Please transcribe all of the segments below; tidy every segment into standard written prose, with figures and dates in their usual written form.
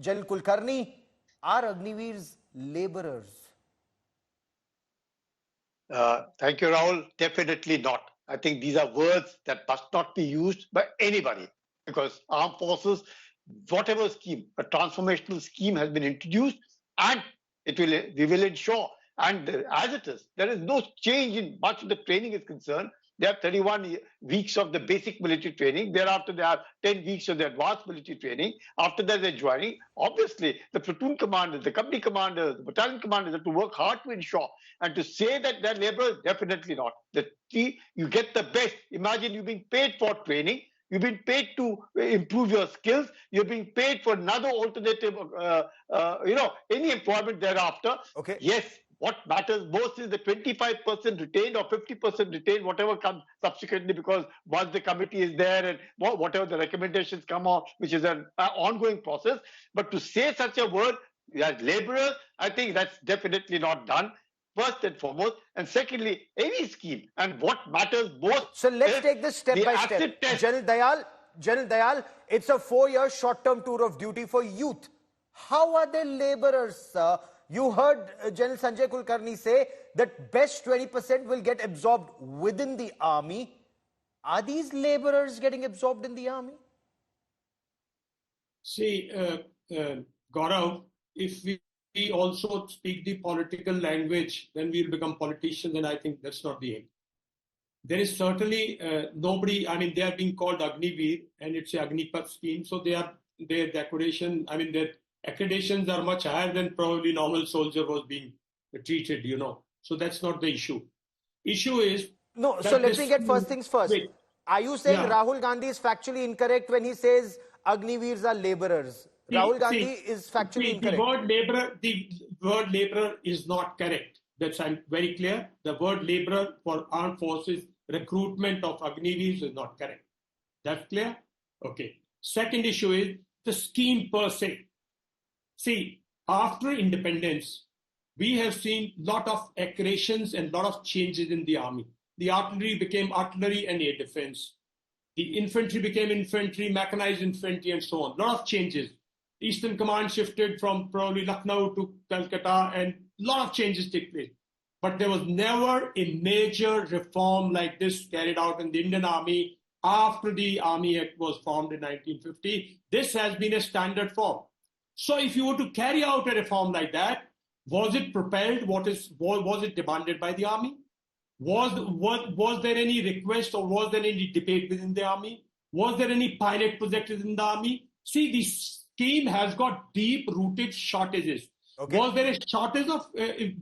General Kulkarni, are Agniveers laborers? Thank you, Rahul. Definitely not. I think these are words that must not be used by anybody, because armed forces, whatever scheme, a transformational scheme has been introduced, and we will ensure. And as it is, there is no change in much of the training is concerned. They have 31 weeks of the basic military training. Thereafter, they have 10 weeks of the advanced military training. After that, they're joining. Obviously, the platoon commanders, the company commanders, the battalion commanders have to work hard to ensure. And to say that they're laborers, definitely not. You get the best. Imagine you being paid for training. You've been paid to improve your skills. You're being paid for another alternative, any employment thereafter. Okay. Yes, what matters most is the 25% retained or 50% retained, whatever comes subsequently, because once the committee is there and whatever the recommendations come out, which is an ongoing process. But to say such a word as laborers, I think that's definitely not done. First and foremost, and secondly, any scheme, and what matters most. So let's take this step by step. General Dayal, it's a 4-year short-term tour of duty for youth. How are they laborers, sir? You heard General Sanjay Kulkarni say that best 20% will get absorbed within the army. Are these laborers getting absorbed in the army? See, Gaurav, if we also speak the political language, then we'll become politicians, and I think that's not the aim. There is certainly nobody, I mean, they are being called Agniveer, and it's a Agnipath scheme, so their decoration, I mean, their accreditations are much higher than probably normal soldier was being treated, So that's not the issue. Issue is... No, so let me get first things first. Wait. Are you saying Rahul Gandhi is factually incorrect when he says Agniveers are laborers? Rahul Gandhi is factually incorrect. The word laborer is not correct. That's very clear. The word laborer for armed forces, recruitment of Agniveers is not correct. That's clear? Okay. Second issue is the scheme per se. See, after independence, we have seen a lot of accretions and a lot of changes in the army. The artillery became artillery and air defense. The infantry became infantry, mechanized infantry, and so on. A lot of changes. Eastern Command shifted from probably Lucknow to Calcutta, and a lot of changes took place. But there was never a major reform like this carried out in the Indian Army after the Army Act was formed in 1950. This has been a standard form. So if you were to carry out a reform like that, was it propelled? Was it demanded by the army? Was there any request, or was there any debate within the army? Was there any pilot project within the army? See, this scheme has got deep-rooted shortages. Okay. Was there a shortage of,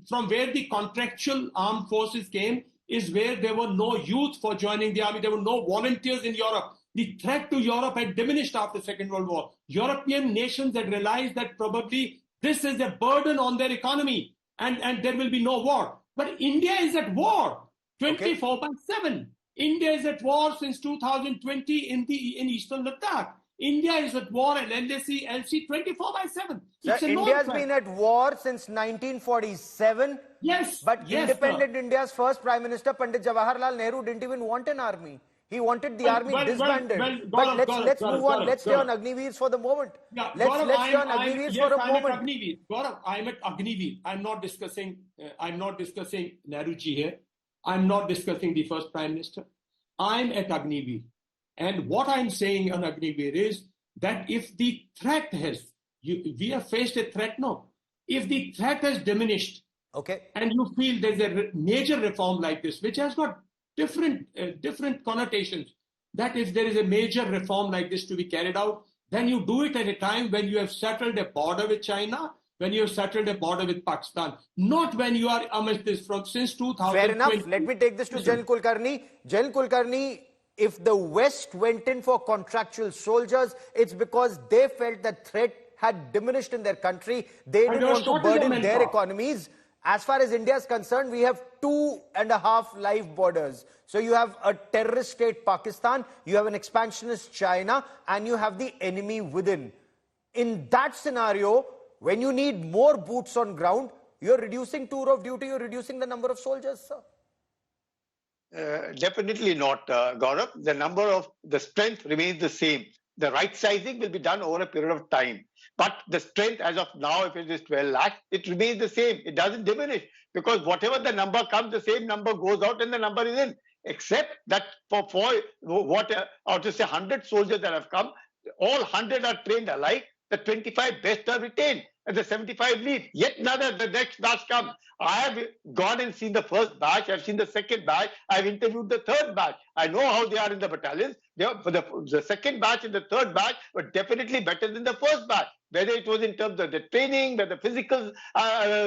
from where the contractual armed forces came, is where there were no youth for joining the army. There were no volunteers in Europe. The threat to Europe had diminished after the Second World War. European nations had realized that probably this is a burden on their economy, and there will be no war. But India is at war 24/7. India is at war since 2020 in Eastern Ladakh. India is at war at LAC, LC 24/7. India's been at war since 1947. Yes. But independent India's first Prime Minister, Pandit Jawaharlal Nehru, didn't even want an army. He wanted the army disbanded. But let's move on. Let's stay on Agniveers for the moment. Yeah, let's stay on Agniveers for a moment. Gaurav, I'm at Agniveer. I'm not discussing Nehruji here. I'm not discussing the first Prime Minister. I'm at Agniveer. And what I'm saying on Agniveer is that if the threat has, we have faced a threat now. If the threat has diminished, and you feel there's a major reform like this, which has got different connotations, that if there is a major reform like this to be carried out, then you do it at a time when you have settled a border with China, when you have settled a border with Pakistan, not when you are amidst this from since 2020. Fair enough. Let me take this to General Kulkarni. General Kulkarni, if the West went in for contractual soldiers, it's because they felt that threat had diminished in their country. They didn't want to burden their economies. As far as India is concerned, we have 2.5 live borders. So you have a terrorist state, Pakistan, you have an expansionist China, and you have the enemy within. In that scenario, when you need more boots on ground, you're reducing tour of duty, you're reducing the number of soldiers, sir. Definitely not, Gaurav. The strength remains the same. The right sizing will be done over a period of time. But the strength as of now, if it is 12 lakhs, it remains the same. It doesn't diminish because whatever the number comes, the same number goes out and the number is in. Except that for what, or to say 100 soldiers that have come, all 100 are trained alike. The 25 best are retained and the 75 leave. Yet another, the next batch comes. I have gone and seen the first batch. I've seen the second batch. I've interviewed the third batch. I know how they are in the battalions. The second batch and the third batch were definitely better than the first batch. Whether it was in terms of the training, where the physical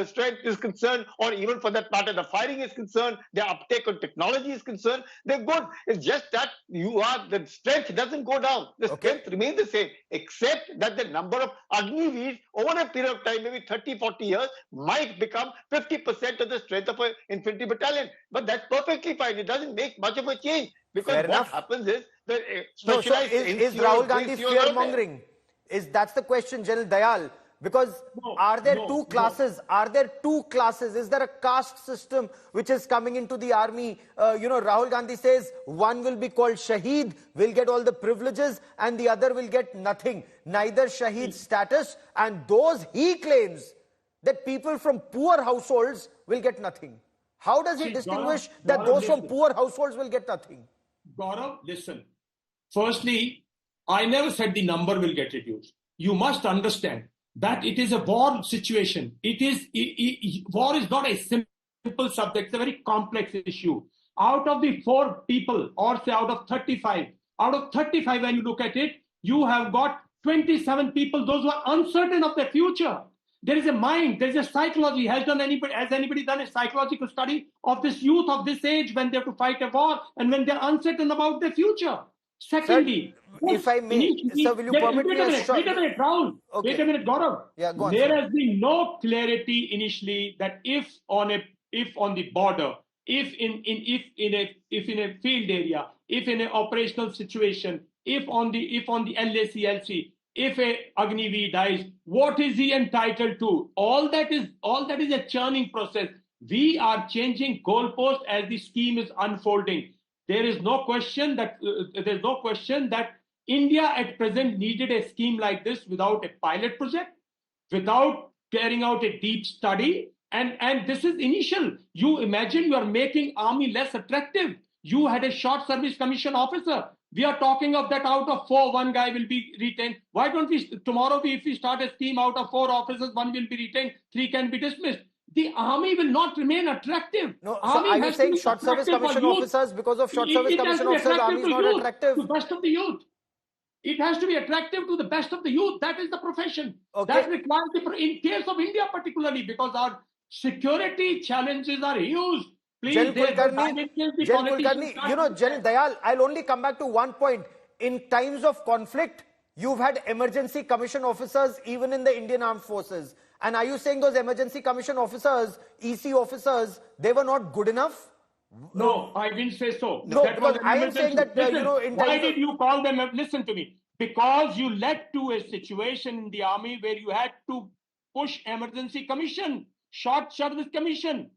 strength is concerned, or even for that matter, the firing is concerned, their uptake on technology is concerned, they're good. It's just that the strength doesn't go down. The strength remains the same, except that the number of Agniveers over a period of time, maybe 30, 40 years, might become 50% of the strength of an infantry battalion. But that's perfectly fine. It doesn't make much of a change. Because what happens is that specialized is Rahul Gandhi fear-mongering? That's the question, General Dayal. Because are there two classes? Are there two classes? Is there a caste system which is coming into the army? Rahul Gandhi says one will be called Shaheed, will get all the privileges, and the other will get nothing. Neither Shaheed status, and those he claims that people from poor households will get nothing. How does he distinguish that those from poor households will get nothing? Gaurav, listen. Firstly, I never said the number will get reduced. You must understand that it is a war situation. War is not a simple subject. It's a very complex issue. Out of the 4 people, or say out of 35, when you look at it, you have got 27 people, those who are uncertain of their future. There is a mind, there is a psychology. Has anybody done a psychological study of this youth of this age when they have to fight a war and when they're uncertain about their future? Secondly, sir, if I may, sir, will you permit me a short... Wait a minute, Rahul. Okay. Wait a minute, Gaurav. Yeah, go on, there sir. has been no clarity initially that if on the border, if in a field area, if in an operational situation, if on the LACLC, if a Agniveer dies, what is he entitled to? All that is a churning process. We are changing goalposts as the scheme is unfolding. There is no question that India at present needed a scheme like this without a pilot project, without carrying out a deep study. And this is initial. You imagine you are making army less attractive. You had a short service commission officer. We are talking of that out of 4, 1 guy will be retained. Why don't we tomorrow, if we start a scheme, out of 4 officers, 1 will be retained, 3 can be dismissed. The army will not remain attractive. No, so are you saying short service commission officers, because of short service commission officers, army is not attractive? To the best of the youth. It has to be attractive to the best of the youth. That is the profession. Okay. That requires, in case of India particularly, because our security challenges are huge. Please, General Kulkarni, General Dayal, I'll only come back to one point. In times of conflict, you've had emergency commission officers even in the Indian Armed Forces. And are you saying those emergency commission officers, EC officers, they were not good enough? No, I didn't say so. No, because I am saying that, why did you call them? Listen to me. Because you led to a situation in the army where you had to push emergency commission, short service commission.